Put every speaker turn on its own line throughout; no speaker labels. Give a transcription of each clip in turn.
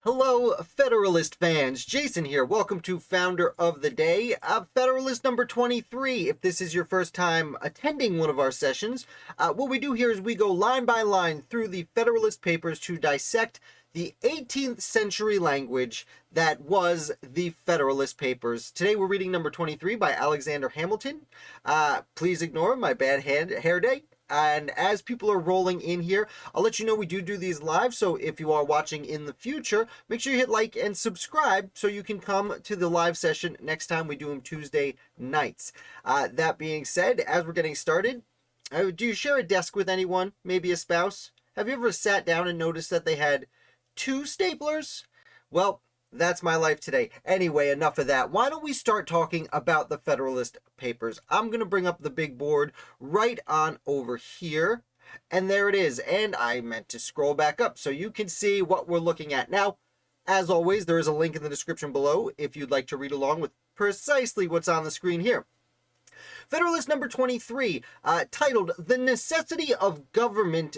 Hello, Federalist fans. Jason here. Welcome to Founder of the Day, Federalist number 23. If this is your first time attending one of our sessions, what we do here is we go line by line through the Federalist Papers to dissect the 18th century language that was the Federalist Papers. Today we're reading number 23 by Alexander Hamilton. Please ignore my bad hair day. And as people are rolling in here, I'll let you know we do these live. So if you are watching in the future, make sure you hit like and subscribe so you can come to the live session next time we do them Tuesday nights. That being said, as we're getting started, do you share a desk with anyone? Maybe a spouse? Have you ever sat down and noticed that they had two staplers? Well, that's my life today. Anyway, enough of that. Why don't we start talking about the Federalist Papers? I'm going to bring up the big board right on over here. And there it is. And I meant to scroll back up so you can see what we're looking at. Now, as always, there is a link in the description below if you'd like to read along with precisely what's on the screen here. Federalist number 23, titled The Necessity of Government...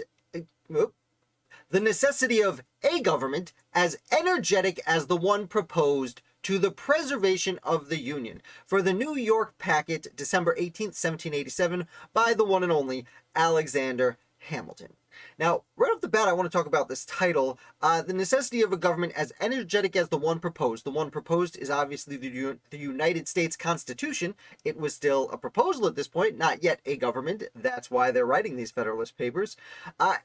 The necessity of a government as energetic as the one proposed to the preservation of the Union, for the New York Packet, December 18th, 1787, by the one and only Alexander Hamilton. Now, right off the bat, I want to talk about this title, The Necessity of a Government as Energetic as the One Proposed. The one proposed is obviously the United States Constitution. It was still a proposal at this point, not yet a government. That's why they're writing these Federalist Papers.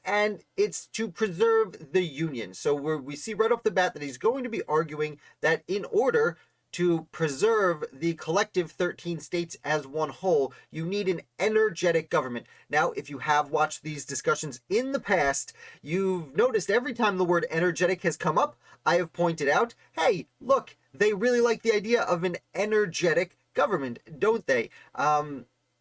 And it's to preserve the Union. So we see right off the bat that he's going to be arguing that in order to preserve the collective 13 states as one whole, you need an energetic government. Now, if you have watched these discussions in the past, you've noticed every time the word energetic has come up, I have pointed out, hey, look, they really like the idea of an energetic government, don't they?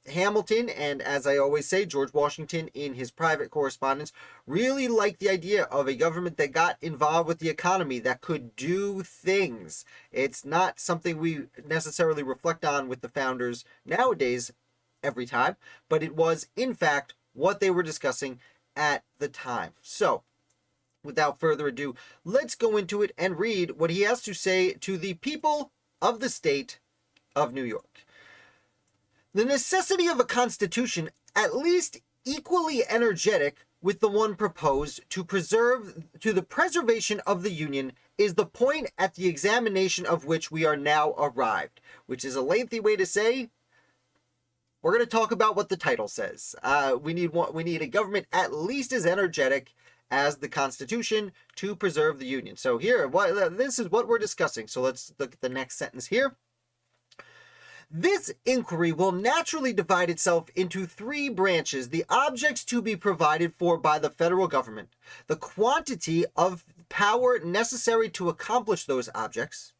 Hamilton, and as I always say, George Washington in his private correspondence, really liked the idea of a government that got involved with the economy, that could do things. It's not something we necessarily reflect on with the founders nowadays every time, but it was, in fact, what they were discussing at the time. So, without further ado, let's go into it and read what he has to say to the people of the state of New York. The necessity of a constitution at least equally energetic with the one proposed to the preservation of the Union is the point at the examination of which we are now arrived, which is a lengthy way to say we're going to talk about what the title says. We need a government at least as energetic as the Constitution to preserve the Union. So here, this is what we're discussing. So let's look at the next sentence here. This inquiry will naturally divide itself into three branches: the objects to be provided for by the federal government, the quantity of power necessary to accomplish those objects,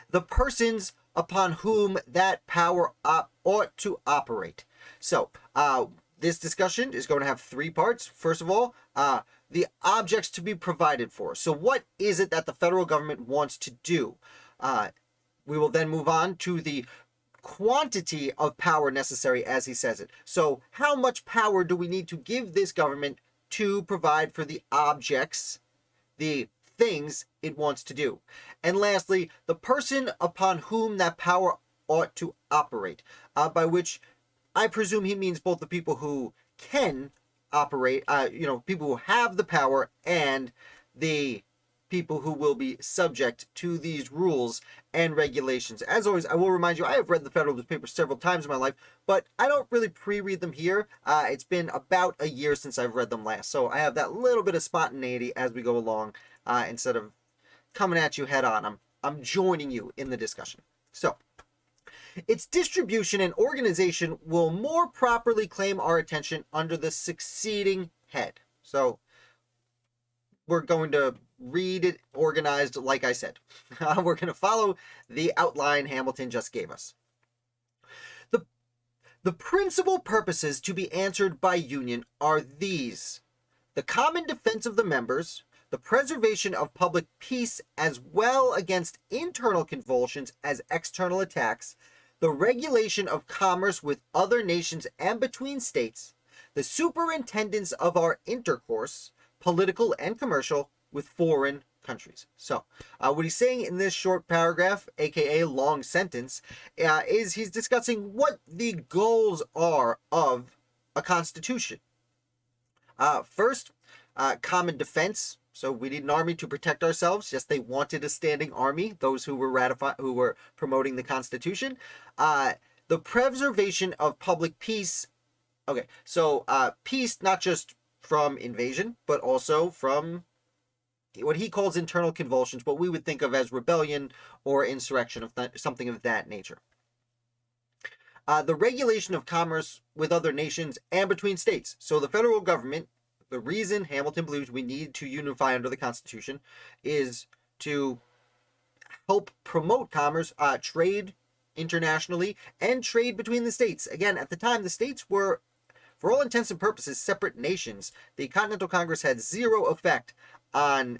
the persons upon whom that power ought to operate. So, this discussion is going to have three parts. First of all, the objects to be provided for. So what is it that the federal government wants to do? We will then move on to the quantity of power necessary, as he says it. So how much power do we need to give this government to provide for the objects, the things it wants to do? And lastly, the person upon whom that power ought to operate, by which I presume he means both the people who can operate, people who have the power, and the people who will be subject to these rules and regulations. As always, I will remind you, I have read the Federalist Papers several times in my life, but I don't really pre-read them here. It's been about a year since I've read them last, so I have that little bit of spontaneity as we go along, instead of coming at you head on. I'm joining you in the discussion. So, its distribution and organization will more properly claim our attention under the succeeding head. So, we're going to read it organized like I said. We're going to follow the outline Hamilton just gave us. The principal purposes to be answered by union are these: the common defense of the members, the preservation of public peace as well against internal convulsions as external attacks, the regulation of commerce with other nations and between states, the superintendence of our intercourse, political and commercial, with foreign countries. So what he's saying in this short paragraph, aka long sentence, is he's discussing what the goals are of a constitution. First, common defense. So we need an army to protect ourselves. Yes, they wanted a standing army, those who were promoting the Constitution. The preservation of public peace. Okay, so peace not just from invasion, but also from what he calls internal convulsions, what we would think of as rebellion or insurrection, something of that nature. The regulation of commerce with other nations and between states. So the federal government, the reason Hamilton believes we need to unify under the Constitution is to help promote commerce, trade internationally, and trade between the states. Again, at the time, the states were, for all intents and purposes, separate nations. The Continental Congress had zero effect on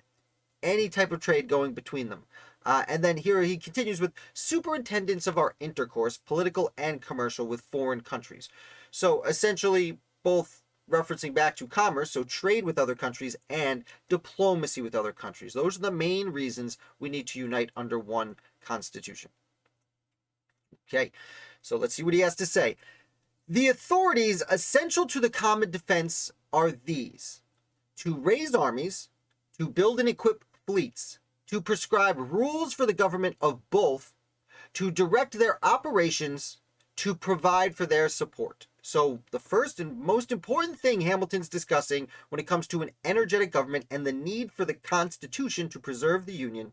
any type of trade going between them. And then here he continues with superintendence of our intercourse, political and commercial, with foreign countries. So essentially, both referencing back to commerce, so trade with other countries, and diplomacy with other countries. Those are the main reasons we need to unite under one constitution. Okay, so let's see what he has to say. The authorities essential to the common defense are these: to raise armies, to build and equip fleets, to prescribe rules for the government of both, to direct their operations, to provide for their support. So the first and most important thing Hamilton's discussing when it comes to an energetic government and the need for the Constitution to preserve the Union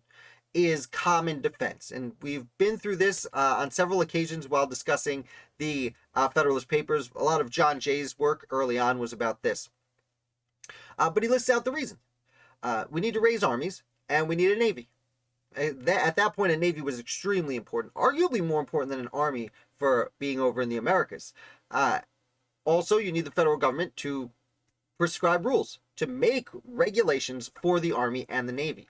is common defense. And we've been through this on several occasions while discussing the Federalist Papers. A lot of John Jay's work early on was about this. But he lists out the reason. We need to raise armies, and we need a navy. At that point, a navy was extremely important, arguably more important than an army for being over in the Americas. Also, you need the federal government to prescribe rules, to make regulations for the Army and the Navy,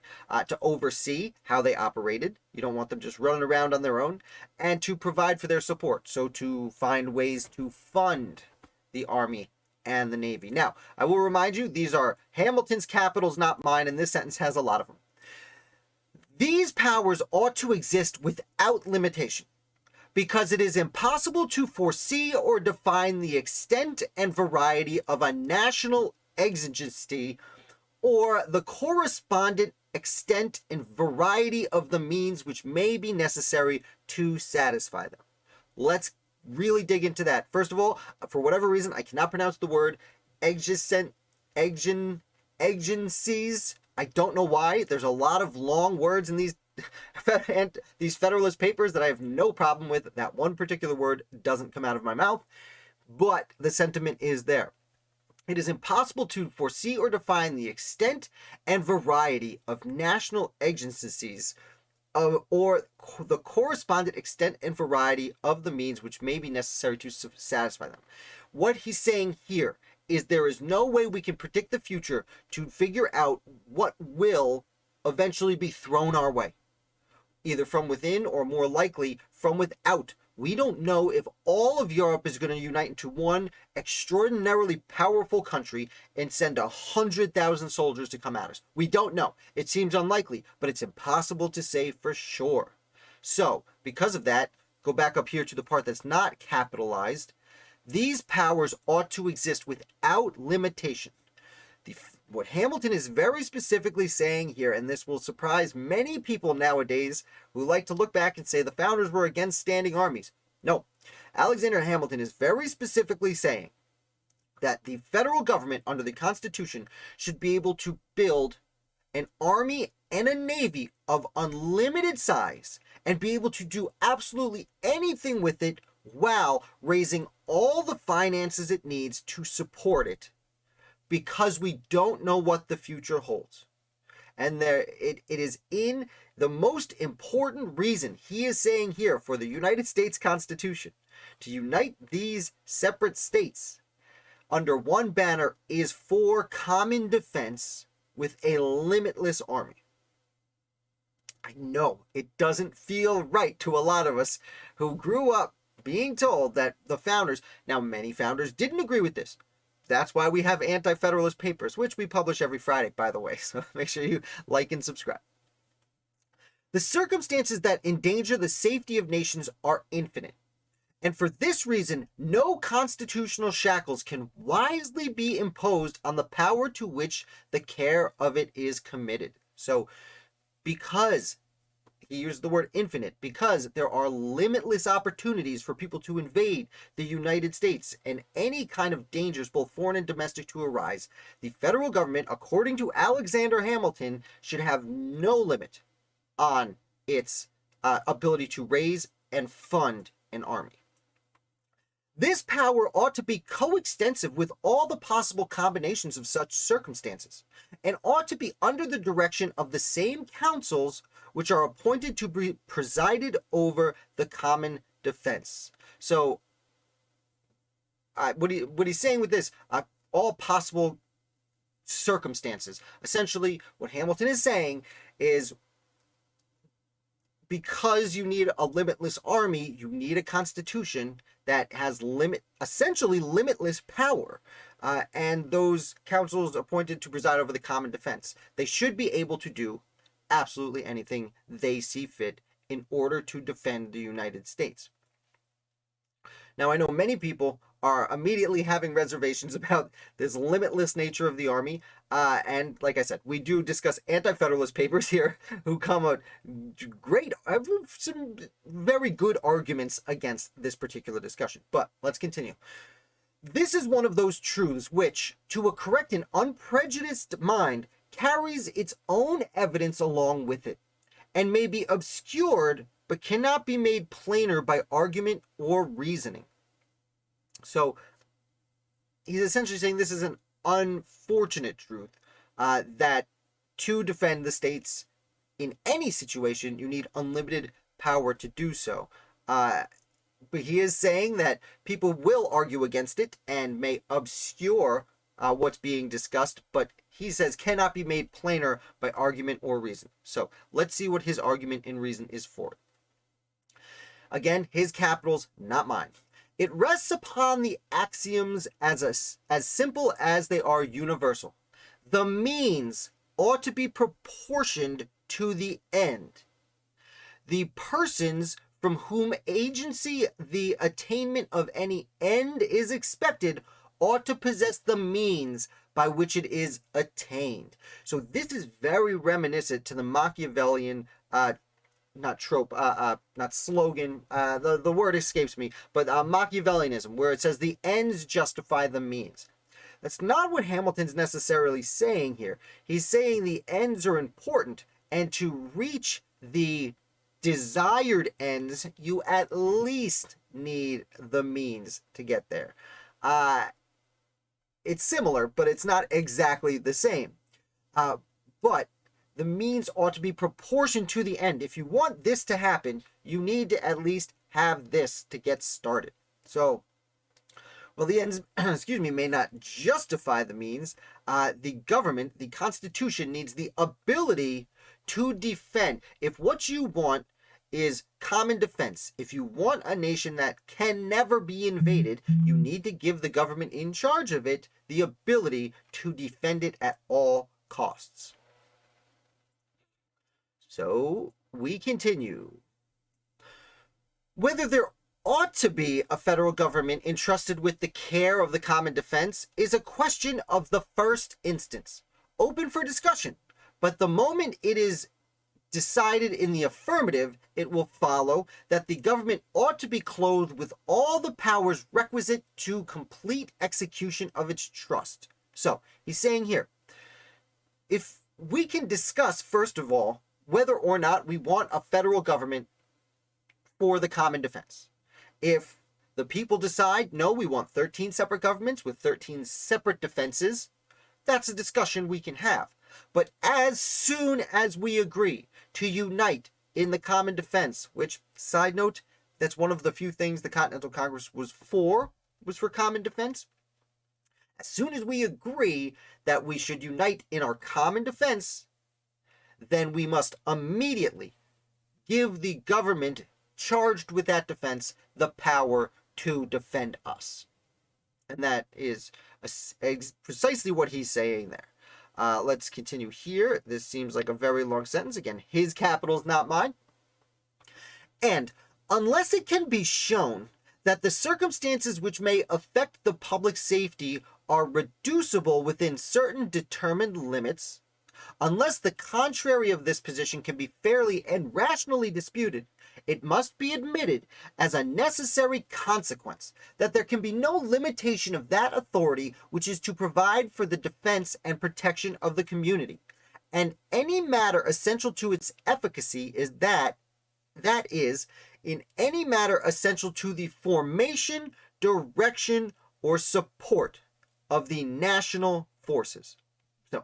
to oversee how they operated. You don't want them just running around on their own, and to provide for their support. So to find ways to fund the Army and the Navy. Now, I will remind you, these are Hamilton's capitals, not mine, and this sentence has a lot of them. These powers ought to exist without limitation, because it is impossible to foresee or define the extent and variety of a national exigency or the correspondent extent and variety of the means which may be necessary to satisfy them. Let's really dig into that. First of all, for whatever reason, I cannot pronounce the word exigencies. I don't know why. There's a lot of long words in these Federalist Papers that I have no problem with. That one particular word doesn't come out of my mouth, but the sentiment is there. It is impossible to foresee or define the extent and variety of national exigencies or the correspondent extent and variety of the means which may be necessary to satisfy them. What he's saying here is there is no way we can predict the future to figure out what will eventually be thrown our way, either from within or more likely from without. We don't know if all of Europe is going to unite into one extraordinarily powerful country and send 100,000 soldiers to come at us. We don't know. It seems unlikely, but it's impossible to say for sure. So, because of that, go back up here to the part that's not capitalized. These powers ought to exist without limitation. What Hamilton is very specifically saying here, and this will surprise many people nowadays who like to look back and say the founders were against standing armies. No, Alexander Hamilton is very specifically saying that the federal government under the Constitution should be able to build an army and a navy of unlimited size and be able to do absolutely anything with it while raising all the finances it needs to support it, because we don't know what the future holds. And it is in the most important reason he is saying here for the United States Constitution to unite these separate states under one banner is for common defense with a limitless army. I know it doesn't feel right to a lot of us who grew up being told that the founders, now many founders didn't agree with this, That's why we have Anti-Federalist papers, which we publish every Friday, by the way. So make sure you like and subscribe. The circumstances that endanger the safety of nations are infinite. And for this reason, no constitutional shackles can wisely be imposed on the power to which the care of it is committed. So, because he used the word infinite, because there are limitless opportunities for people to invade the United States and any kind of dangers, both foreign and domestic, to arise, the federal government, according to Alexander Hamilton, should have no limit on its ability to raise and fund an army. This power ought to be coextensive with all the possible combinations of such circumstances, and ought to be under the direction of the same councils which are appointed to be presided over the common defense. So, what he's saying with this, all possible circumstances. Essentially, what Hamilton is saying is, because you need a limitless army, you need a constitution that has essentially limitless power, and those councils appointed to preside over the common defense. They should be able to do absolutely anything they see fit in order to defend the United States. Now, I know many people are immediately having reservations about this limitless nature of the army, and like I said, we do discuss Anti-Federalist papers here who come out some very good arguments against this particular discussion. But let's continue. This is one of those truths which, to a correct and unprejudiced mind, carries its own evidence along with it, and may be obscured but cannot be made plainer by argument or reasoning. So he's essentially saying this is an unfortunate truth, that to defend the states in any situation, you need unlimited power to do so. But he is saying that people will argue against it and may obscure what's being discussed, but he says cannot be made plainer by argument or reason. So let's see what his argument and reason is for it. Again, his capitals, not mine. It rests upon the axioms as simple as they are universal. The means ought to be proportioned to the end. The persons from whom agency the attainment of any end is expected ought to possess the means by which it is attained. So this is very reminiscent to the Machiavellian not trope, not slogan, the word escapes me, but Machiavellianism, where it says the ends justify the means. That's not what Hamilton's necessarily saying here. He's saying the ends are important, and to reach the desired ends, you at least need the means to get there. It's similar, but it's not exactly the same. But the means ought to be proportioned to the end. If you want this to happen, you need to at least have this to get started. So, well, the ends, may not justify the means. The government, the Constitution, needs the ability to defend. If what you want is common defense, if you want a nation that can never be invaded, you need to give the government in charge of it the ability to defend it at all costs. So we continue. Whether there ought to be a federal government entrusted with the care of the common defense is a question of the first instance, open for discussion. But the moment it is decided in the affirmative, it will follow that the government ought to be clothed with all the powers requisite to complete execution of its trust. So he's saying here, if we can discuss, first of all, whether or not we want a federal government for the common defense. If the people decide, no, we want 13 separate governments with 13 separate defenses, that's a discussion we can have. But as soon as we agree to unite in the common defense, which, side note, that's one of the few things the Continental Congress was for common defense. As soon as we agree that we should unite in our common defense, then we must immediately give the government charged with that defense the power to defend us. And that is precisely what he's saying there. Let's continue here. This seems like a very long sentence. Again, his capital is not mine. And unless it can be shown that the circumstances which may affect the public safety are reducible within certain determined limits, unless the contrary of this position can be fairly and rationally disputed, it must be admitted as a necessary consequence that there can be no limitation of that authority which is to provide for the defense and protection of the community. And any matter essential to its efficacy is that is, in any matter essential to the formation, direction, or support of the national forces. So,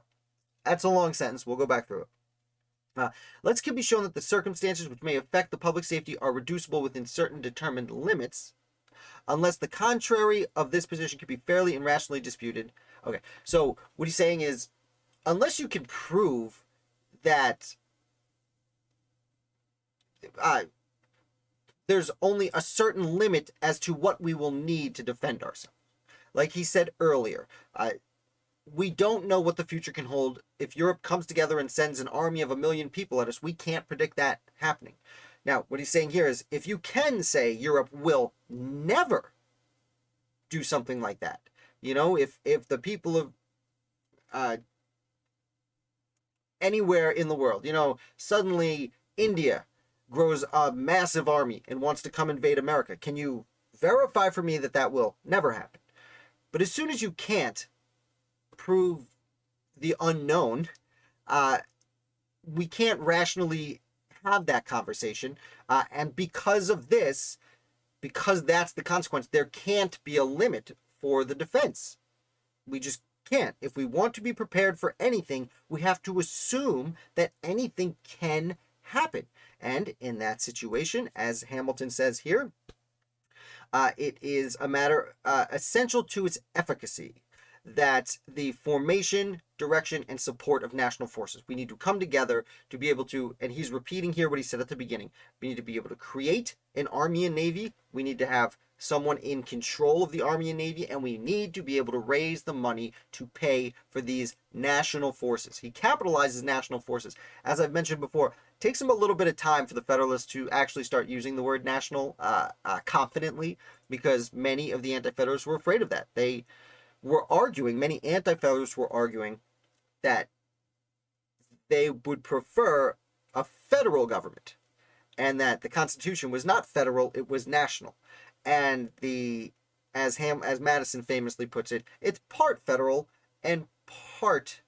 that's a long sentence. We'll go back through it. Let's can be shown that the circumstances which may affect the public safety are reducible within certain determined limits, unless the contrary of this position can be fairly and rationally disputed. Okay, so what he's saying is, unless you can prove that there's only a certain limit as to what we will need to defend ourselves. Like he said earlier, we don't know what the future can hold. If Europe comes together and sends an army of 1 million people at us, we can't predict that happening. Now, what he's saying here is, if you can say Europe will never do something like that, if the people of anywhere in the world, suddenly India grows a massive army and wants to come invade America, can you verify for me that that will never happen? But as soon as you can't prove the unknown, we can't rationally have that conversation. And because of this, because that's the consequence, there can't be a limit for the defense. We just can't. If we want to be prepared for anything, we have to assume that anything can happen. And in that situation, as Hamilton says here, it is a matter essential to its efficacy that the formation, direction, and support of national forces. We need to come together to be able to, and he's repeating here what he said at the beginning, we need to be able to create an army and navy, we need to have someone in control of the army and navy, and we need to be able to raise the money to pay for these national forces. He capitalizes national forces. As I've mentioned before, it takes him a little bit of time for the Federalists to actually start using the word national confidently, because many of the Anti-Federalists were afraid of that. Many Anti-Federalists were arguing that they would prefer a federal government, and that the Constitution was not federal, it was national. And as Madison famously puts it, it's part federal and part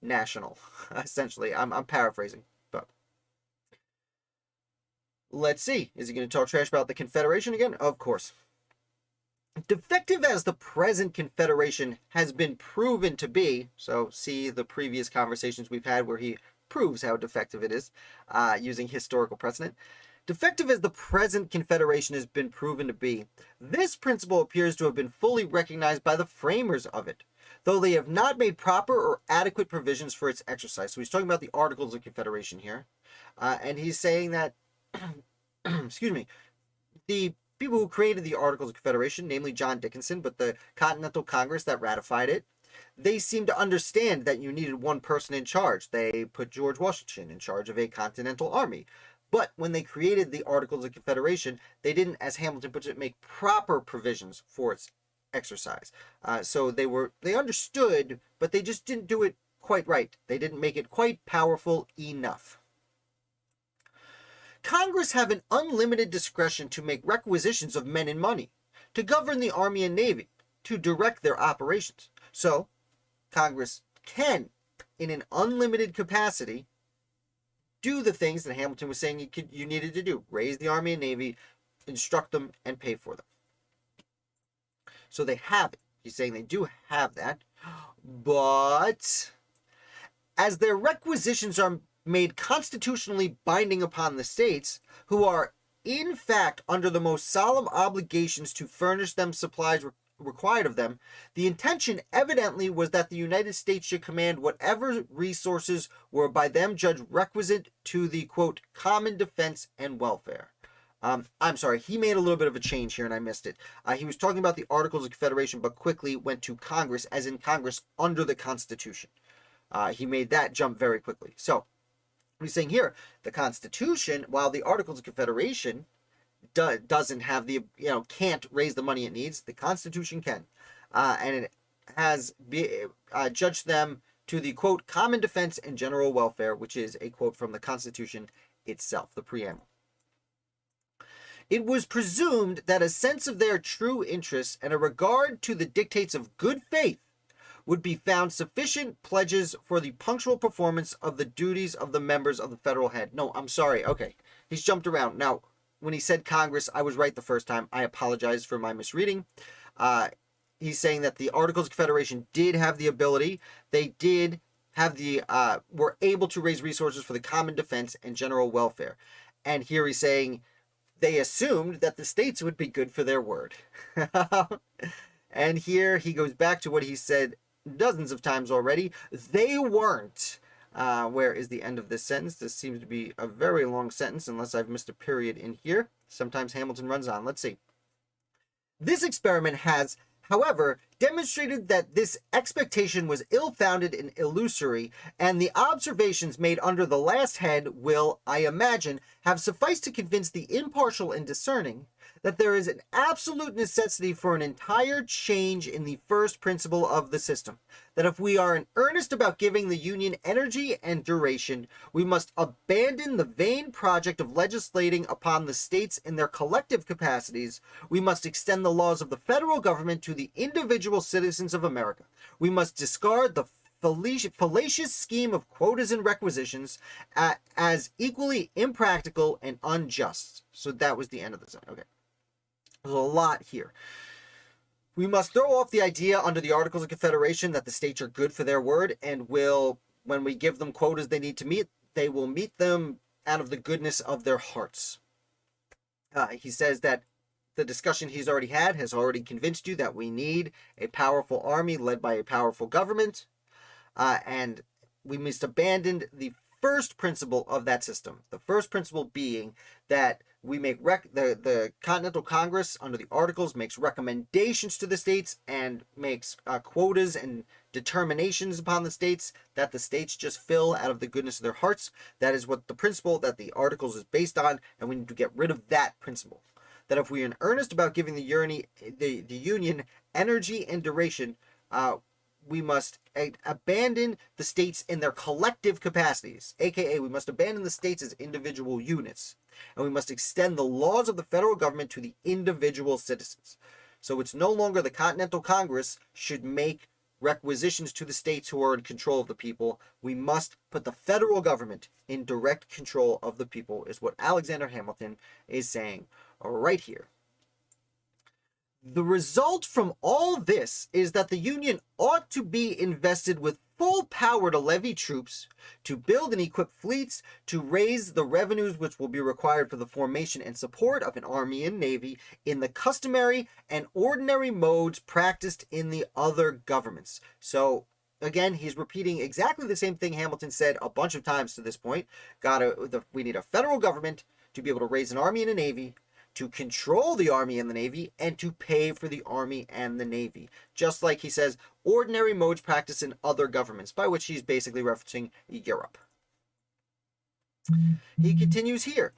national. Essentially, I'm paraphrasing, but let's see. Is he going to talk trash about the Confederation again? Of course. Defective as the present Confederation has been proven to be, so see the previous conversations we've had where he proves how defective it is, using historical precedent. Defective as the present Confederation has been proven to be, this principle appears to have been fully recognized by the framers of it, though they have not made proper or adequate provisions for its exercise. So he's talking about the Articles of Confederation here, and he's saying that, excuse me, the people who created the Articles of Confederation, namely John Dickinson, but the Continental Congress that ratified it, they seemed to understand that you needed one person in charge. They put George Washington in charge of a continental army. But when they created the Articles of Confederation, they didn't, as Hamilton puts it, make proper provisions for its exercise. So they understood, but they just didn't do it quite right. They didn't make it quite powerful enough. Congress have an unlimited discretion to make requisitions of men and money, to govern the army and navy, to direct their operations. So, Congress can, in an unlimited capacity, do the things that Hamilton was saying you needed to do. Raise the army and navy, instruct them, and pay for them. So they have it. He's saying they do have that. But as their requisitions are made constitutionally binding upon the states, who are in fact under the most solemn obligations to furnish them supplies required of them, the intention evidently was that the United States should command whatever resources were by them judged requisite to the, quote, common defense and welfare. I'm sorry, he made a little bit of a change here and I missed it. He was talking about the Articles of Confederation, but quickly went to Congress, as in Congress under the Constitution. He made that jump very quickly. So, he's saying here, the Constitution, while the Articles of Confederation doesn't have the, can't raise the money it needs, the Constitution can. And it has judged them to the, quote, common defense and general welfare, which is a quote from the Constitution itself, the preamble. It was presumed that a sense of their true interests and a regard to the dictates of good faith would be found sufficient pledges for the punctual performance of the duties of the members of the federal head. No, I'm sorry. Okay. He's jumped around. Now, when he said Congress, I was right the first time. I apologize for my misreading. He's saying that the Articles of Confederation did have the ability. They did have were able to raise resources for the common defense and general welfare. And here he's saying they assumed that the states would be good for their word. And here he goes back to what he said dozens of times already. They weren't. Where is the end of this sentence? This seems to be a very long sentence, unless I've missed a period in here. Sometimes Hamilton runs on. Let's see. This experiment has, however, demonstrated that this expectation was ill-founded and illusory, and the observations made under the last head will, I imagine, have sufficed to convince the impartial and discerning that there is an absolute necessity for an entire change in the first principle of the system, that if we are in earnest about giving the Union energy and duration, we must abandon the vain project of legislating upon the states in their collective capacities. We must extend the laws of the federal government to the individual citizens of America. We must discard the fallacious scheme of quotas and requisitions as equally impractical and unjust. So that was the end of the sentence. Okay. There's a lot here. We must throw off the idea under the Articles of Confederation that the states are good for their word and will, when we give them quotas they need to meet, they will meet them out of the goodness of their hearts. He says that the discussion he's already had has already convinced you that we need a powerful army led by a powerful government, and we must abandon the first principle of that system. The first principle being that we make the Continental Congress under the Articles makes recommendations to the states and makes quotas and determinations upon the states that the states just fill out of the goodness of their hearts. That is what the principle that the Articles is based on, and we need to get rid of that principle. That if we are in earnest about giving the Union energy and duration, we must abandon the states in their collective capacities, aka we must abandon the states as individual units, and we must extend the laws of the federal government to the individual citizens. So it's no longer the Continental Congress should make requisitions to the states who are in control of the people. We must put the federal government in direct control of the people, is what Alexander Hamilton is saying right here. The result from all this is that the Union ought to be invested with full power to levy troops, to build and equip fleets, to raise the revenues which will be required for the formation and support of an army and navy in the customary and ordinary modes practiced in the other governments. So, again, he's repeating exactly the same thing Hamilton said a bunch of times to this point. We need a federal government to be able to raise an army and a navy, to control the army and the navy, and to pay for the army and the navy. Just like he says, ordinary modes practiced in other governments, by which he's basically referencing Europe. He continues here.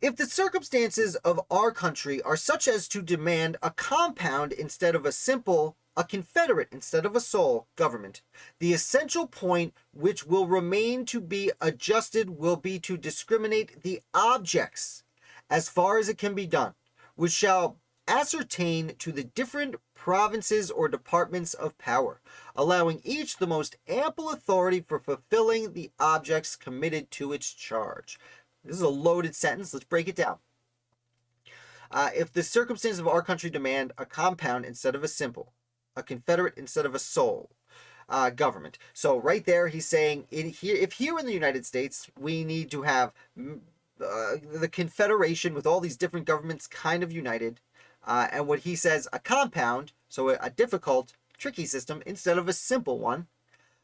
If the circumstances of our country are such as to demand a compound instead of a simple, a confederate instead of a sole government, the essential point which will remain to be adjusted will be to discriminate the objects as far as it can be done, which shall ascertain to the different provinces or departments of power, allowing each the most ample authority for fulfilling the objects committed to its charge. This is a loaded sentence. Let's break it down. If the circumstances of our country demand a compound instead of a simple, a confederate instead of a sole government. So right there he's saying, if here in the United States we need to have the confederation with all these different governments kind of united, and what he says, a compound, so a difficult, tricky system instead of a simple one,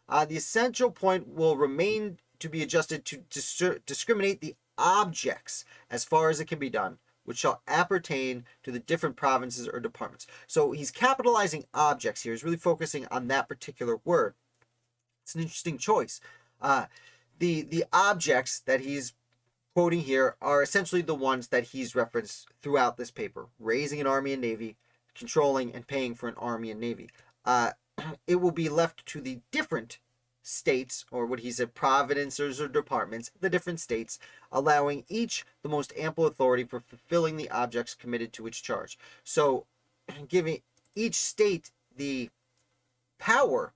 the essential point will remain to be adjusted to discriminate the objects as far as it can be done, which shall appertain to the different provinces or departments. So he's capitalizing objects here. He's really focusing on that particular word. It's an interesting choice. The objects that he's quoting here are essentially the ones that he's referenced throughout this paper: raising an army and navy, controlling and paying for an army and navy. It will be left to the different states, or what he said, provinces or departments, the different states, allowing each the most ample authority for fulfilling the objects committed to its charge. So giving each state the power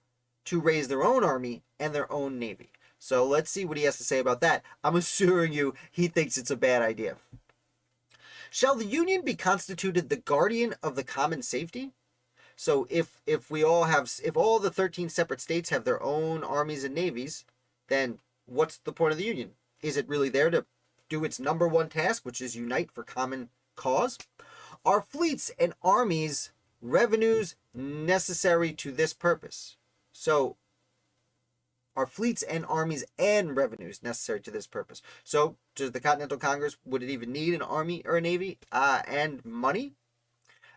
to raise their own army and their own navy. So let's see what he has to say about that. I'm assuring you he thinks it's a bad idea. Shall the Union be constituted the guardian of the common safety? So if all the 13 separate states have their own armies and navies, then what's the point of the Union? Is it really there to do its number one task, which is unite for common cause? Are fleets and armies revenues necessary to this purpose? So are fleets and armies and revenues necessary to this purpose? So does the Continental Congress, would it even need an army or a navy and money?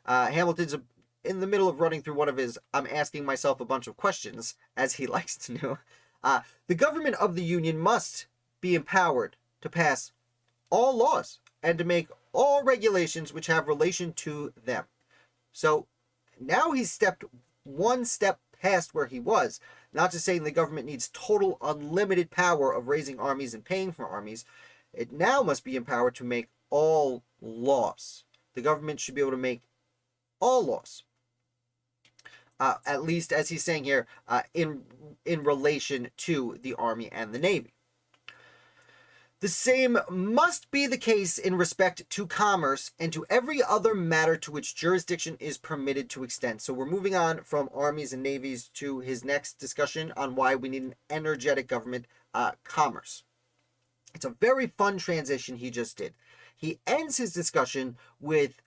Hamilton's in the middle of running through one of his I'm asking myself a bunch of questions, as he likes to do. The government of the Union must be empowered to pass all laws and to make all regulations which have relation to them. So now he's stepped one step past where he was, not just saying the government needs total unlimited power of raising armies and paying for armies. It now must be empowered to make all laws. The government should be able to make all laws. At least, as he's saying here, in relation to the Army and the Navy. The same must be the case in respect to commerce and to every other matter to which jurisdiction is permitted to extend. So we're moving on from armies and navies to his next discussion on why we need an energetic government, commerce. It's a very fun transition he just did. He ends his discussion with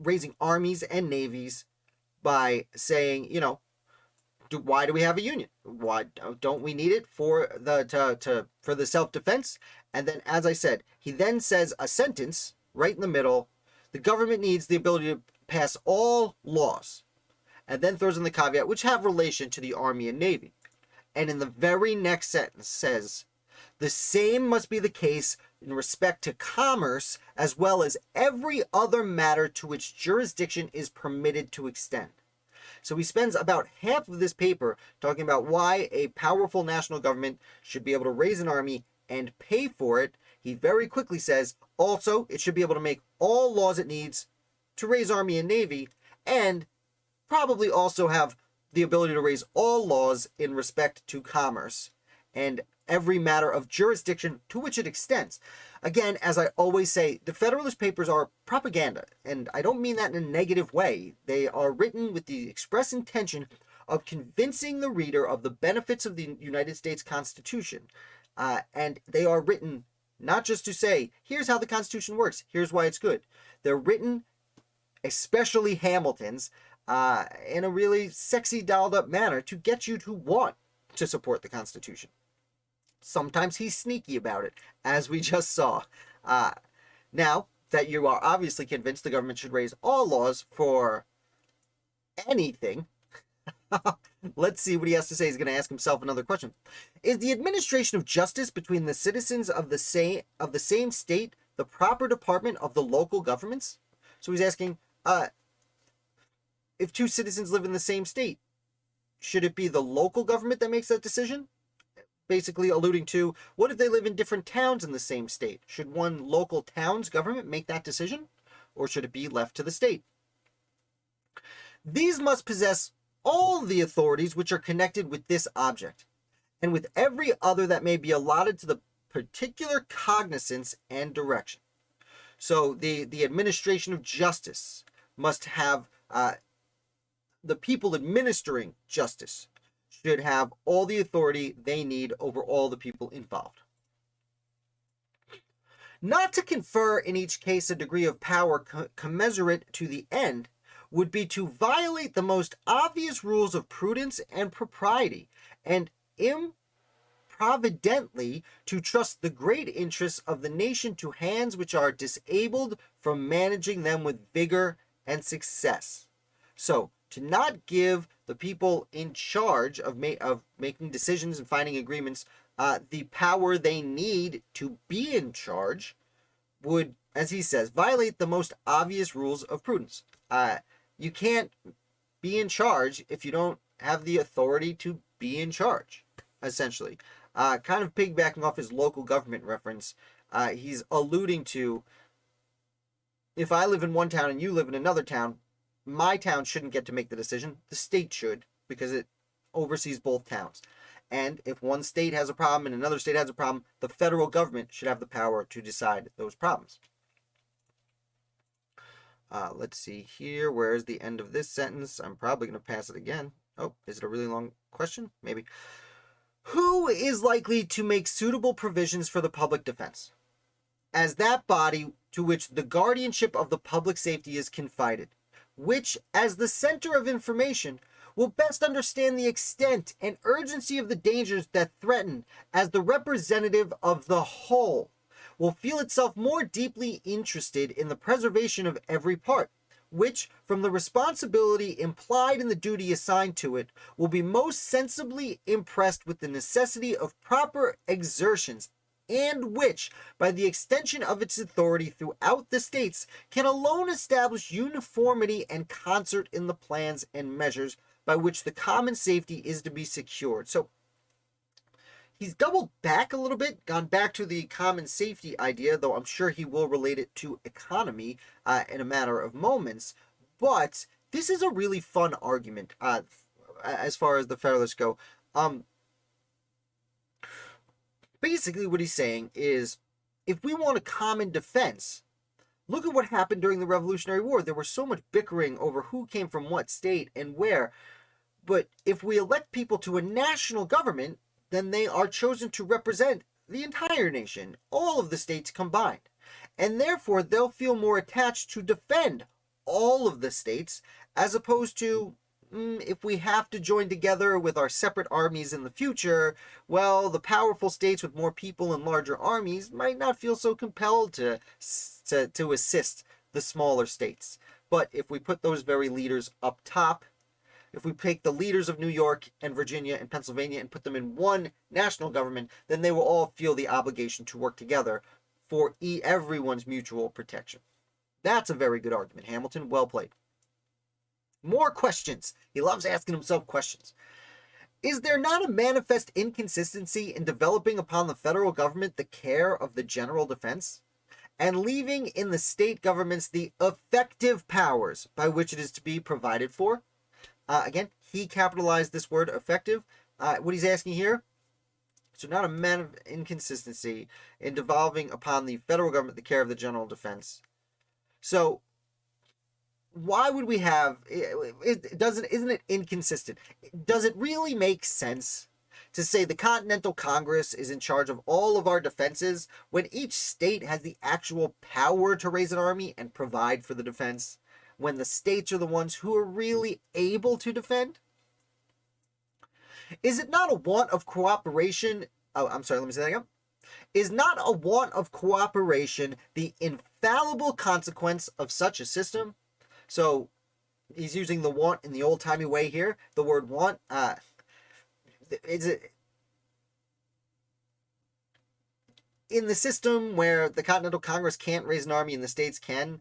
raising armies and navies by saying, why do we have a union? Why don't we need it for the self-defense? And then, as I said, he then says a sentence right in the middle: the government needs the ability to pass all laws, and then throws in the caveat which have relation to the army and navy. And in the very next sentence says, the same must be the case in respect to commerce as well as every other matter to which jurisdiction is permitted to extend. So he spends about half of this paper talking about why a powerful national government should be able to raise an army and pay for it. He very quickly says, also, it should be able to make all laws it needs to raise army and navy, and probably also have the ability to raise all laws in respect to commerce and every matter of jurisdiction to which it extends. Again, as I always say, the Federalist Papers are propaganda, and I don't mean that in a negative way. They are written with the express intention of convincing the reader of the benefits of the United States Constitution. And they are written not just to say, here's how the Constitution works, here's why it's good. They're written, especially Hamilton's, in a really sexy, dolled up manner to get you to want to support the Constitution. Sometimes he's sneaky about it, as we just saw. Now that you are obviously convinced the government should raise all laws for anything, let's see what he has to say. He's going to ask himself another question. Is the administration of justice between the citizens of the same state the proper department of the local governments? So he's asking, if two citizens live in the same state, should it be the local government that makes that decision? Basically alluding to, what if they live in different towns in the same state? Should one local town's government make that decision? Or should it be left to the state? These must possess all the authorities which are connected with this object, and with every other that may be allotted to the particular cognizance and direction. So the administration of justice must have, the people administering justice should have all the authority they need over all the people involved. Not to confer in each case a degree of power commensurate to the end would be to violate the most obvious rules of prudence and propriety, and providently to trust the great interests of the nation to hands which are disabled from managing them with vigor and success. So, to not give the people in charge of making decisions and finding agreements the power they need to be in charge would, as he says, violate the most obvious rules of prudence. You can't be in charge if you don't have the authority to be in charge, essentially. Kind of piggybacking off his local government reference, he's alluding to, if I live in one town and you live in another town, my town shouldn't get to make the decision. The state should, because it oversees both towns. And if one state has a problem and another state has a problem, the federal government should have the power to decide those problems. Let's see here. Where is the end of this sentence? I'm probably going to pass it again. Oh, is it a really long question? Maybe. Who is likely to make suitable provisions for the public defense, as that body to which the guardianship of the public safety is confided, which, as the center of information, will best understand the extent and urgency of the dangers that threaten, as the representative of the whole, will feel itself more deeply interested in the preservation of every part, which, from the responsibility implied in the duty assigned to it, will be most sensibly impressed with the necessity of proper exertions, and which, by the extension of its authority throughout the states, can alone establish uniformity and concert in the plans and measures by which the common safety is to be secured. So he's doubled back a little bit, gone back to the common safety idea, though I'm sure he will relate it to economy in a matter of moments. But this is a really fun argument as far as the Federalists go. Basically what he's saying is, if we want a common defense, look at what happened during the Revolutionary War. There was so much bickering over who came from what state and where. But if we elect people to a national government, then they are chosen to represent the entire nation, all of the states combined. And therefore, they'll feel more attached to defend all of the states, as opposed to, if we have to join together with our separate armies in the future, well, the powerful states with more people and larger armies might not feel so compelled to assist the smaller states. But if we put those very leaders up top, if we take the leaders of New York and Virginia and Pennsylvania and put them in one national government, then they will all feel the obligation to work together for everyone's mutual protection. That's a very good argument, Hamilton. Well played. More questions. He loves asking himself questions. Is there not a manifest inconsistency in developing upon the federal government the care of the general defense, and leaving in the state governments the effective powers by which it is to be provided for? Again, he capitalized this word effective. What he's asking here, so not a man of inconsistency in devolving upon the federal government the care of the general defense. So why would we have, isn't it inconsistent? Does it really make sense to say the Continental Congress is in charge of all of our defenses when each state has the actual power to raise an army and provide for the defense, when the states are the ones who are really able to defend? Is it not a want of cooperation? Oh, I'm sorry, let me say that again. Is not a want of cooperation the infallible consequence of such a system? So he's using the want in the old-timey way here. The word want, in the system where the Continental Congress can't raise an army and the states can,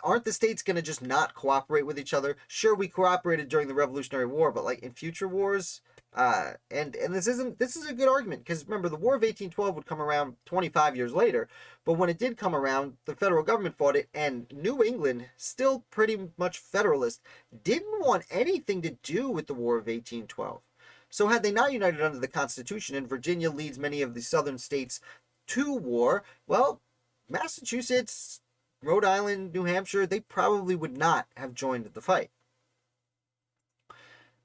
aren't the states going to just not cooperate with each other? Sure, we cooperated during the Revolutionary War, but like in future wars, and this is a good argument, because remember, the War of 1812 would come around 25 years later, but when it did come around, the federal government fought it, and New England, still pretty much Federalist, didn't want anything to do with the War of 1812. So had they not united under the Constitution, and Virginia leads many of the southern states to war, well, Massachusetts, Rhode Island, New Hampshire, they probably would not have joined the fight.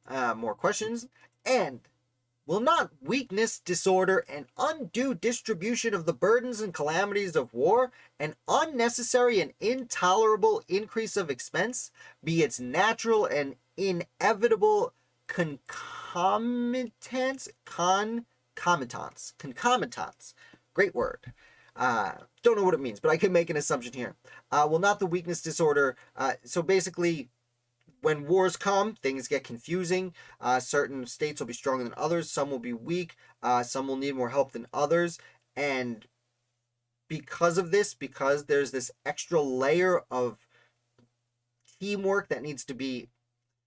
More questions. And will not weakness, disorder, and undue distribution of the burdens and calamities of war, an unnecessary and intolerable increase of expense, be its natural and inevitable concomitants concomitants, great word. Don't know what it means, but I can make an assumption here. Will not the weakness disorder, so basically, when wars come, things get confusing. Certain states will be stronger than others. Some will be weak. Some will need more help than others. And because of this, because there's this extra layer of teamwork that needs to be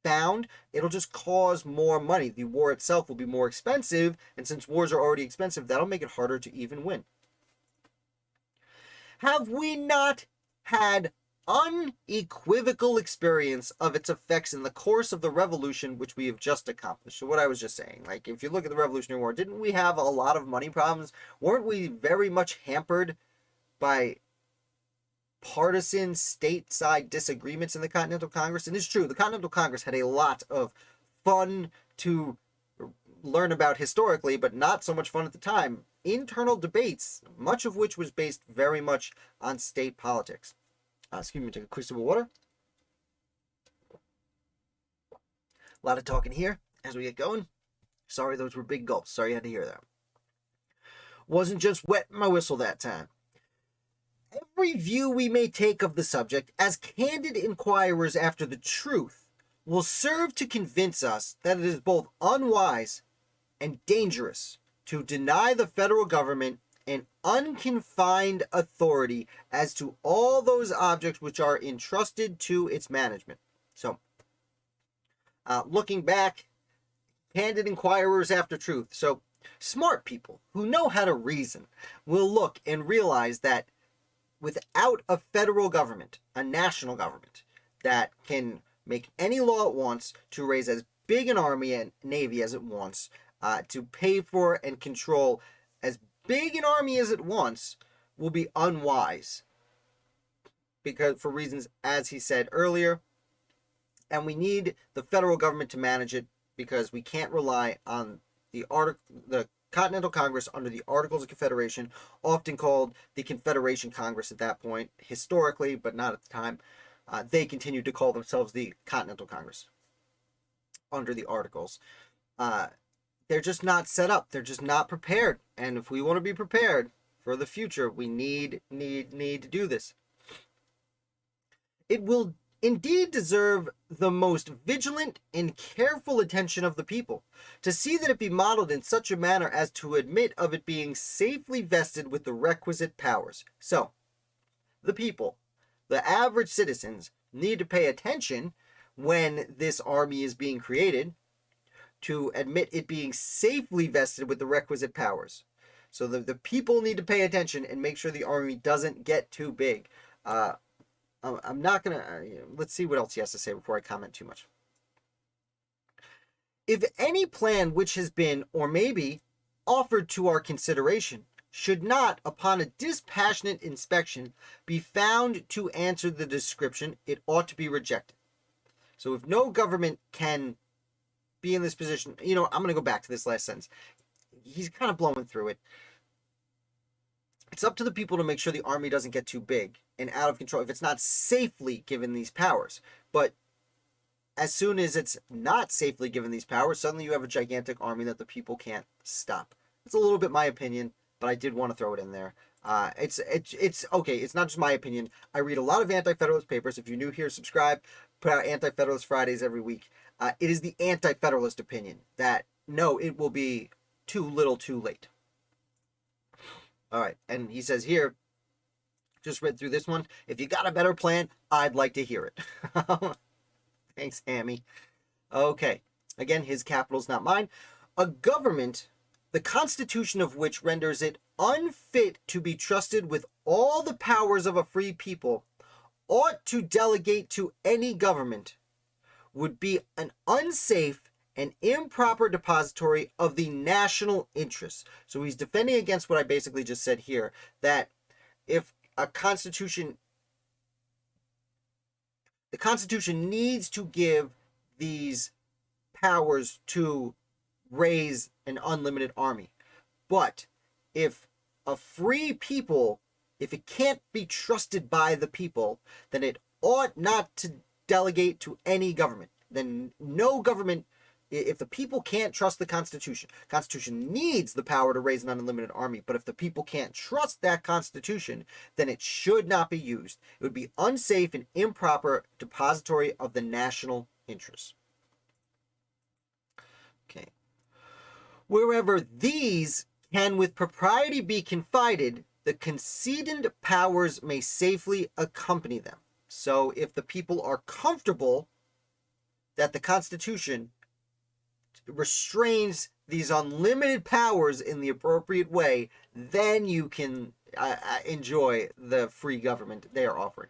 found, it'll just cause more money. The war itself will be more expensive. And since wars are already expensive, that'll make it harder to even win. Have we not had unequivocal experience of its effects in the course of the revolution which we have just accomplished? So what I was just saying, like if you look at the Revolutionary War, didn't we have a lot of money problems? Weren't we very much hampered by partisan stateside disagreements in the Continental Congress? And it's true, the Continental Congress had a lot of fun to learn about historically, but not so much fun at the time. Internal debates, much of which was based very much on state politics. Excuse me, take a quick sip of water. A lot of talking here as we get going. Sorry, those were big gulps. Sorry you had to hear that. Wasn't just wetting my whistle that time. Every view we may take of the subject as candid inquirers after the truth will serve to convince us that it is both unwise and dangerous to deny the federal government an unconfined authority as to all those objects which are entrusted to its management. So, looking back, candid inquirers after truth. So, smart people who know how to reason will look and realize that without a federal government, a national government, that can make any law it wants, to raise as big an army and navy as it wants, to pay for and control as big an army as it wants, will be unwise, because for reasons as he said earlier, and we need the federal government to manage it because we can't rely on the Continental Congress under the Articles of Confederation, often called the Confederation Congress at that point historically, but not at the time. They continued to call themselves the Continental Congress under the Articles. They're just not set up. They're just not prepared. And if we want to be prepared for the future, we need to do this. It will indeed deserve the most vigilant and careful attention of the people, to see that it be modeled in such a manner as to admit of it being safely vested with the requisite powers. So, the people, the average citizens, need to pay attention when this army is being created, to admit it being safely vested with the requisite powers. So the people need to pay attention and make sure the army doesn't get too big. I'm not going to... let's see what else he has to say before I comment too much. If any plan which has been, or maybe, offered to our consideration should not, upon a dispassionate inspection, be found to answer the description, it ought to be rejected. So if no government can be in this position, I'm going to go back to this last sentence. He's kind of blowing through it. It's up to the people to make sure the army doesn't get too big and out of control if it's not safely given these powers. But as soon as it's not safely given these powers, suddenly you have a gigantic army that the people can't stop. It's a little bit my opinion, but I did want to throw it in there. It's okay. It's not just my opinion. I read a lot of Anti-Federalist papers. If you're new here, subscribe. Put out Anti-Federalist Fridays every week. It is the Anti-Federalist opinion that, no, it will be too little too late. All right, and he says here, just read through this one, if you got a better plan, I'd like to hear it. Thanks, Hammy. Okay, again, his capital's not mine. A government, the constitution of which renders it unfit to be trusted with all the powers of a free people, ought to delegate to any government, would be an unsafe and improper depository of the national interests. So he's defending against what I basically just said here, that if a constitution, the Constitution needs to give these powers to raise an unlimited army. But if a free people, if it can't be trusted by the people, then it ought not to delegate to any government. Then no government if the people can't trust the Constitution needs the power to raise an unlimited army, but if the people can't trust that Constitution, then it should not be used. It would be unsafe and improper depository of the national interest. Okay. Wherever these can with propriety be confided, the conceded powers may safely accompany them. So if the people are comfortable that the Constitution restrains these unlimited powers in the appropriate way, then you can enjoy the free government they are offering.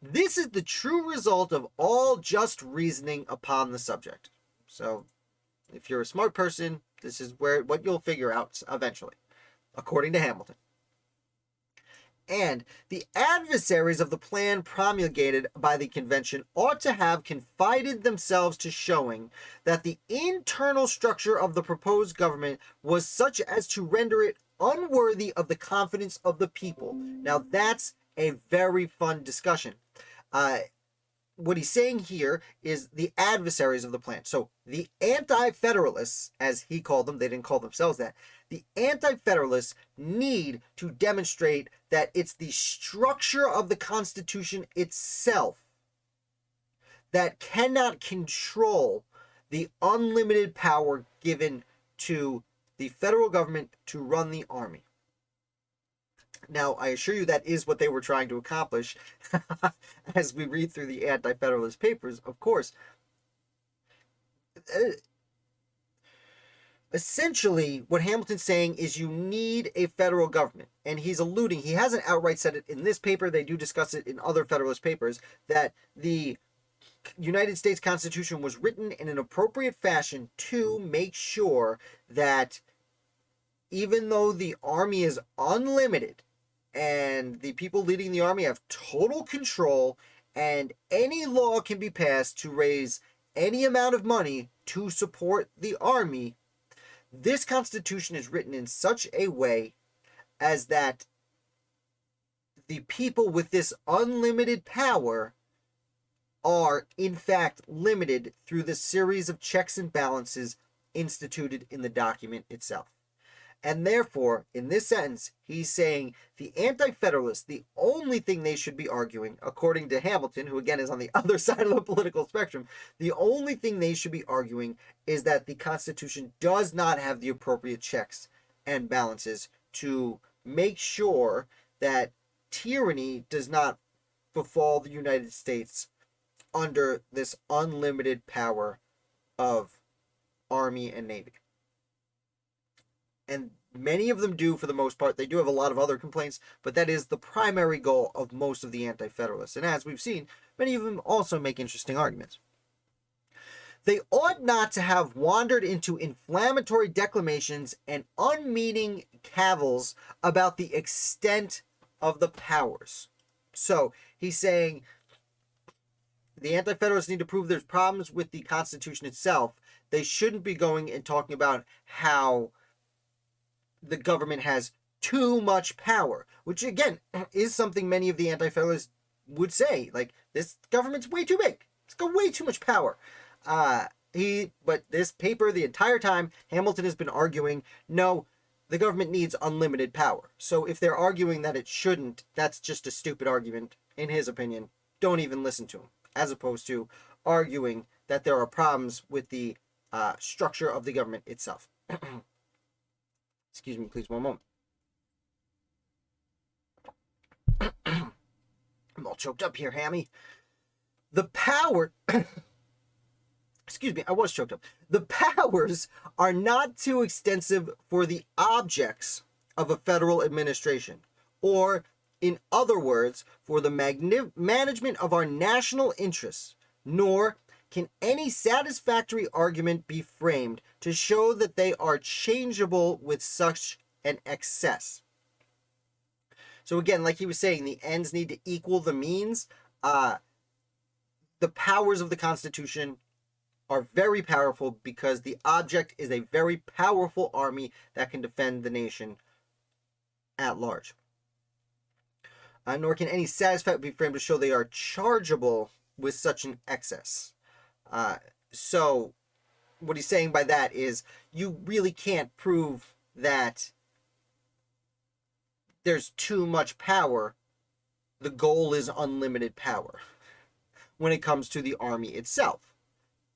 This is the true result of all just reasoning upon the subject. So if you're a smart person, this is what you'll figure out eventually, according to Hamilton. And the adversaries of the plan promulgated by the convention ought to have confided themselves to showing that the internal structure of the proposed government was such as to render it unworthy of the confidence of the people. Now that's a very fun discussion. What he's saying here is the adversaries of the plan. So the Anti-Federalists, as he called them, they didn't call themselves that. The Anti-Federalists need to demonstrate that it's the structure of the Constitution itself that cannot control the unlimited power given to the federal government to run the army. Now, I assure you that is what they were trying to accomplish as we read through the Anti-Federalist papers, of course. Essentially, what Hamilton's saying is you need a federal government. And he's alluding, he hasn't outright said it in this paper, they do discuss it in other Federalist papers, that the United States Constitution was written in an appropriate fashion to make sure that even though the army is unlimited, and the people leading the army have total control, and any law can be passed to raise any amount of money to support the army, this Constitution is written in such a way as that the people with this unlimited power are, in fact, limited through the series of checks and balances instituted in the document itself. And therefore, in this sentence, he's saying the Anti-Federalists, the only thing they should be arguing, according to Hamilton, who again is on the other side of the political spectrum, the only thing they should be arguing is that the Constitution does not have the appropriate checks and balances to make sure that tyranny does not befall the United States under this unlimited power of army and navy. And many of them do, for the most part. They do have a lot of other complaints, but that is the primary goal of most of the Anti-Federalists. And as we've seen, many of them also make interesting arguments. They ought not to have wandered into inflammatory declamations and unmeaning cavils about the extent of the powers. So he's saying the Anti-Federalists need to prove there's problems with the Constitution itself. They shouldn't be going and talking about how the government has too much power, which again is something many of the Anti-Federalists would say. Like, this government's way too big. It's got way too much power. But this paper, the entire time, Hamilton has been arguing, no, the government needs unlimited power. So if they're arguing that it shouldn't, that's just a stupid argument, in his opinion. Don't even listen to him. As opposed to arguing that there are problems with the structure of the government itself. Excuse me, please, one moment. I'm all choked up here, Hammy. The power... Excuse me, I was choked up. The powers are not too extensive for the objects of a federal administration, or, in other words, for the management of our national interests, nor can any satisfactory argument be framed to show that they are changeable with such an excess. So again, like he was saying, the ends need to equal the means. The powers of the Constitution are very powerful because the object is a very powerful army that can defend the nation at large. Nor can any satisfactory be framed to show they are chargeable with such an excess. So what he's saying by that is you really can't prove that there's too much power. The goal is unlimited power when it comes to the army itself.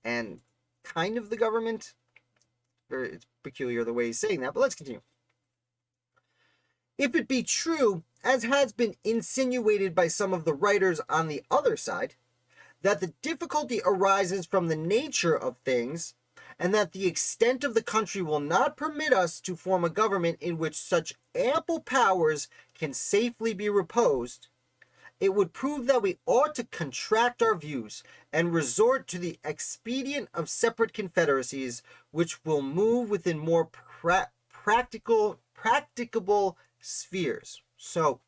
And kind of the government. It's peculiar the way he's saying that, but let's continue. If it be true, as has been insinuated by some of the writers on the other side, that the difficulty arises from the nature of things, and that the extent of the country will not permit us to form a government in which such ample powers can safely be reposed, it would prove that we ought to contract our views and resort to the expedient of separate confederacies, which will move within more practicable spheres. So,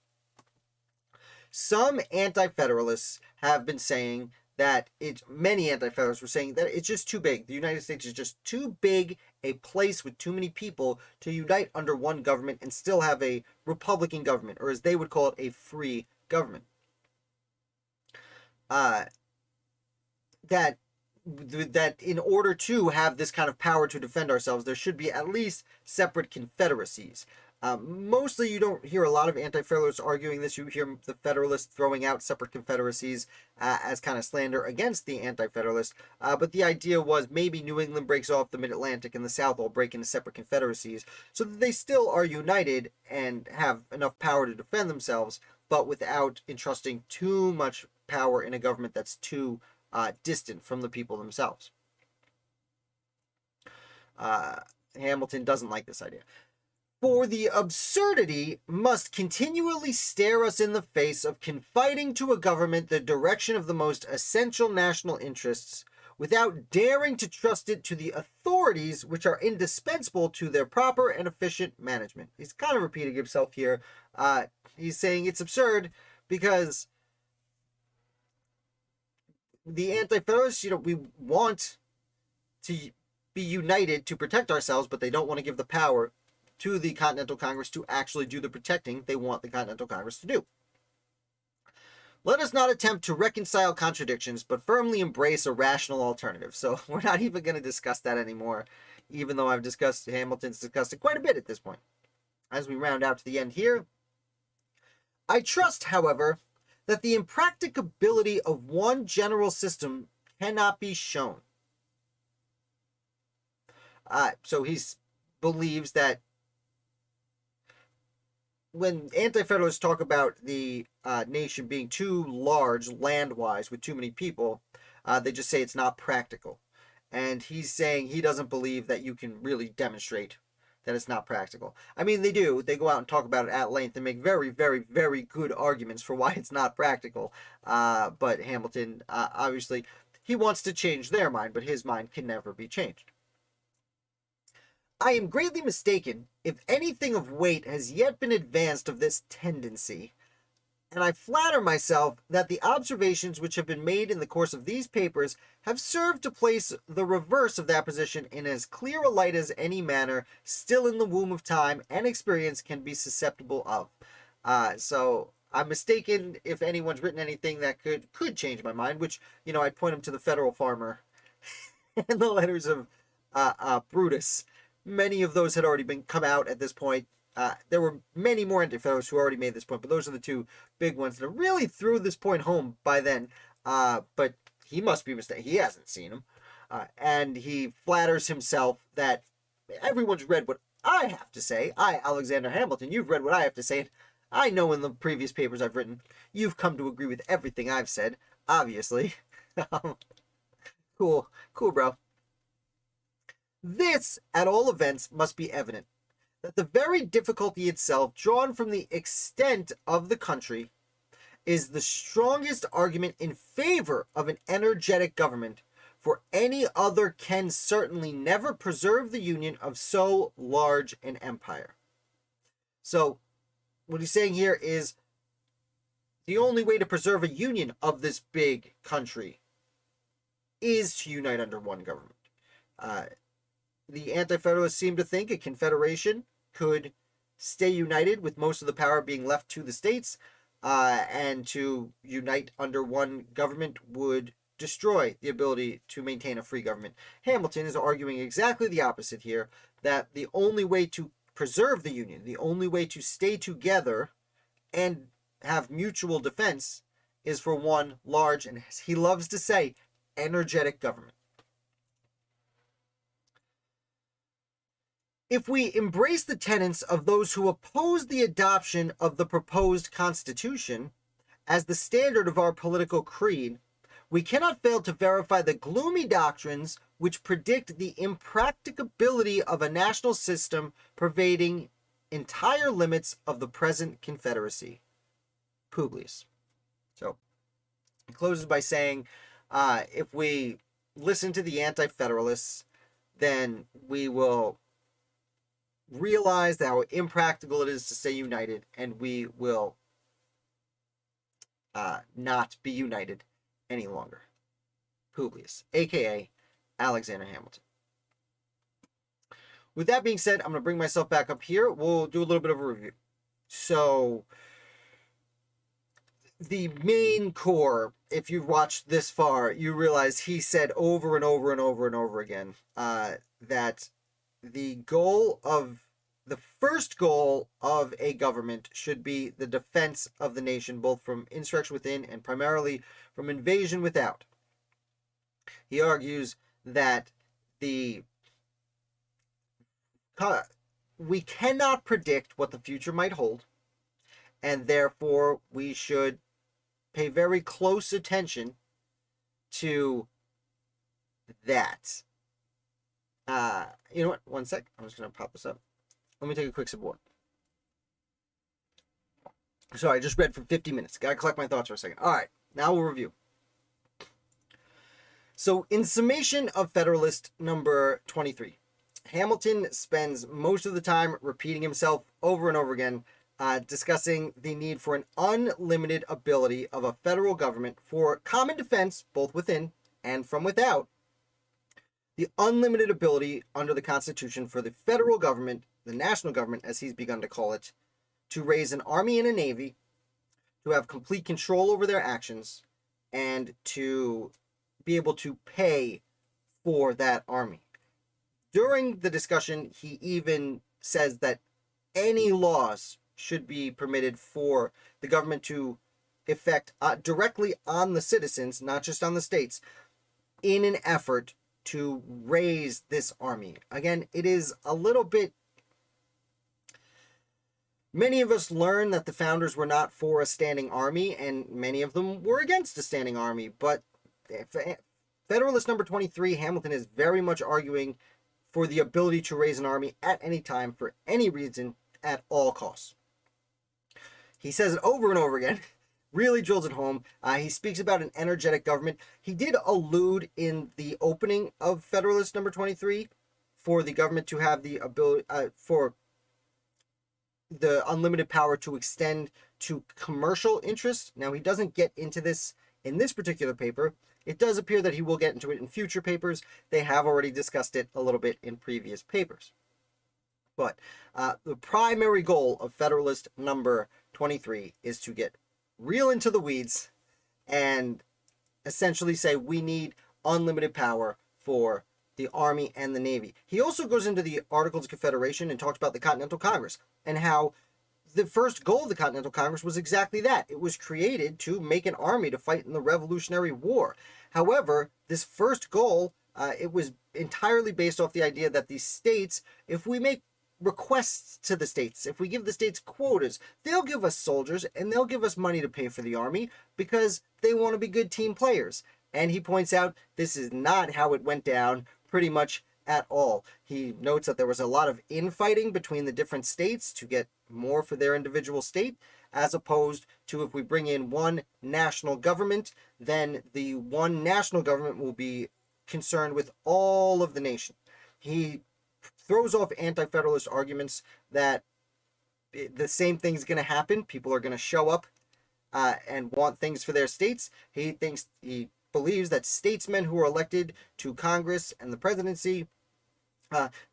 some anti-federalists have been saying that many anti-federalists were saying that it's just too big. The United States is just too big a place with too many people to unite under one government and still have a republican government, or as they would call it, a free government. That in order to have this kind of power to defend ourselves, there should be at least separate confederacies. Mostly you don't hear a lot of anti-federalists arguing this. You hear the Federalists throwing out separate confederacies as kind of slander against the anti-federalists. But the idea was maybe New England breaks off the Mid-Atlantic and the South all break into separate confederacies so that they still are united and have enough power to defend themselves, but without entrusting too much power in a government that's too distant from the people themselves. Hamilton doesn't like this idea. For the absurdity must continually stare us in the face of confiding to a government the direction of the most essential national interests, without daring to trust it to the authorities which are indispensable to their proper and efficient management. He's kind of repeating himself here. He's saying it's absurd because the anti-federalists, we want to be united to protect ourselves, but they don't want to give the power to the Continental Congress to actually do the protecting they want the Continental Congress to do. Let us not attempt to reconcile contradictions, but firmly embrace a rational alternative. So we're not even going to discuss that anymore, even though Hamilton's discussed it quite a bit at this point. As we round out to the end here, I trust, however, that the impracticability of one general system cannot be shown. So he believes that when anti-federalists talk about the nation being too large land-wise with too many people, they just say it's not practical. And he's saying he doesn't believe that you can really demonstrate that it's not practical. I mean, they do. They go out and talk about it at length and make very, very, very good arguments for why it's not practical. But Hamilton, obviously, he wants to change their mind, but his mind can never be changed. I am greatly mistaken if anything of weight has yet been advanced of this tendency, and I flatter myself that the observations which have been made in the course of these papers have served to place the reverse of that position in as clear a light as any matter still in the womb of time and experience can be susceptible of. So I'm mistaken if anyone's written anything that could change my mind, which, I'd point them to the Federal Farmer and the letters of Brutus. Many of those had already come out at this point. There were many more anti-federalists who already made this point, but those are the two big ones that really threw this point home by then. But he must be mistaken. He hasn't seen them. And he flatters himself that everyone's read what I have to say. Alexander Hamilton, you've read what I have to say. I know in the previous papers I've written, you've come to agree with everything I've said, obviously. Cool, bro. This, at all events, must be evident, that the very difficulty itself, drawn from the extent of the country, is the strongest argument in favor of an energetic government, for any other can certainly never preserve the union of so large an empire. So, what he's saying here is, the only way to preserve a union of this big country is to unite under one government. The Anti-Federalists seem to think a confederation could stay united with most of the power being left to the states, and to unite under one government would destroy the ability to maintain a free government. Hamilton is arguing exactly the opposite here, that the only way to preserve the Union, the only way to stay together and have mutual defense is for one large, and as he loves to say, energetic government. If we embrace the tenets of those who oppose the adoption of the proposed Constitution as the standard of our political creed, we cannot fail to verify the gloomy doctrines which predict the impracticability of a national system pervading entire limits of the present Confederacy. Publius. So, he closes by saying, if we listen to the Anti-Federalists, then we will realize how impractical it is to stay united, and we will not be united any longer. Publius, aka Alexander Hamilton. With that being said, I'm going to bring myself back up here. We'll do a little bit of a review. So, the main core, if you've watched this far, you realize he said over and over and over and over again that the first goal of a government should be the defense of the nation, both from insurrection within and primarily from invasion without. He argues that we cannot predict what the future might hold, and therefore we should pay very close attention to that. You know what? One sec. I'm just going to pop this up. Let me take a quick sip of water. Sorry, I just read for 50 minutes. Got to collect my thoughts for a second. All right, now we'll review. So, in summation of Federalist number 23, Hamilton spends most of the time repeating himself over and over again, discussing the need for an unlimited ability of a federal government for common defense, both within and from without. The unlimited ability under the Constitution for the federal government, the national government, as he's begun to call it, to raise an army and a navy, to have complete control over their actions, and to be able to pay for that army. During the discussion, he even says that any laws should be permitted for the government to effect directly on the citizens, not just on the states, in an effort to raise this army. Again, it is a little bit... Many of us learned that the founders were not for a standing army, and many of them were against a standing army. But Federalist number 23, Hamilton is very much arguing for the ability to raise an army at any time, for any reason, at all costs. He says it over and over again, really drills it home. He speaks about an energetic government. He did allude in the opening of Federalist number 23 for the government to have the ability, for the unlimited power to extend to commercial interests. Now, he doesn't get into this in this particular paper. It does appear that he will get into it in future papers. They have already discussed it a little bit in previous papers. But the primary goal of Federalist number 23 is to get real into the weeds and essentially say we need unlimited power for the Army and the Navy. He also goes into the Articles of Confederation and talks about the Continental Congress and how the first goal of the Continental Congress was exactly that. It was created to make an army to fight in the Revolutionary War. However, this first goal, it was entirely based off the idea that the states, if we make requests to the states, if we give the states quotas, they'll give us soldiers and they'll give us money to pay for the army because they want to be good team players. And he points out this is not how it went down pretty much at all. He notes that there was a lot of infighting between the different states to get more for their individual state, as opposed to if we bring in one national government, then the one national government will be concerned with all of the nation. He throws off anti-federalist arguments that the same thing's going to happen. People are going to show up and want things for their states. He believes that statesmen who are elected to Congress and the presidency,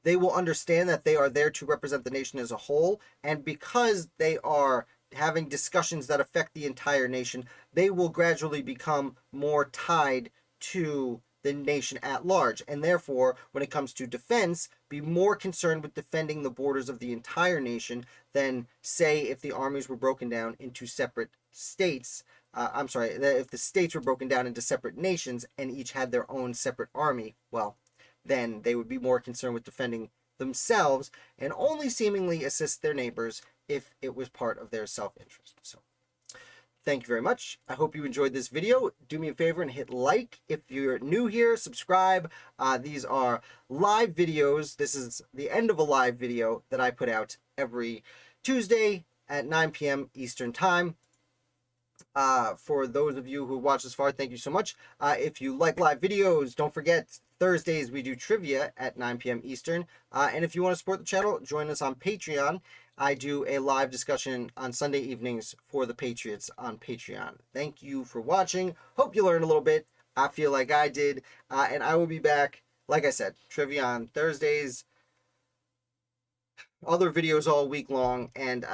they will understand that they are there to represent the nation as a whole, and because they are having discussions that affect the entire nation, they will gradually become more tied to the nation at large, and therefore, when it comes to defense, be more concerned with defending the borders of the entire nation than, say, if the armies were broken down into separate states. If the states were broken down into separate nations and each had their own separate army, well, then they would be more concerned with defending themselves and only seemingly assist their neighbors if it was part of their self-interest. So, thank you very much. I hope you enjoyed this video. Do me a favor and hit like. If you're new here, subscribe. These are live videos. This is the end of a live video that I put out every Tuesday at 9 p.m. Eastern Time. For those of you who watch this far, thank you so much. If you like live videos, don't forget, Thursdays we do trivia at 9 p.m. Eastern. And if you want to support the channel, join us on Patreon. I do a live discussion on Sunday evenings for the Patriots on Patreon. Thank you for watching. Hope you learned a little bit. I feel like I did. And I will be back, like I said, trivia on Thursdays, other videos all week long, and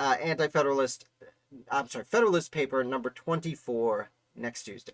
Federalist paper number 24 next Tuesday.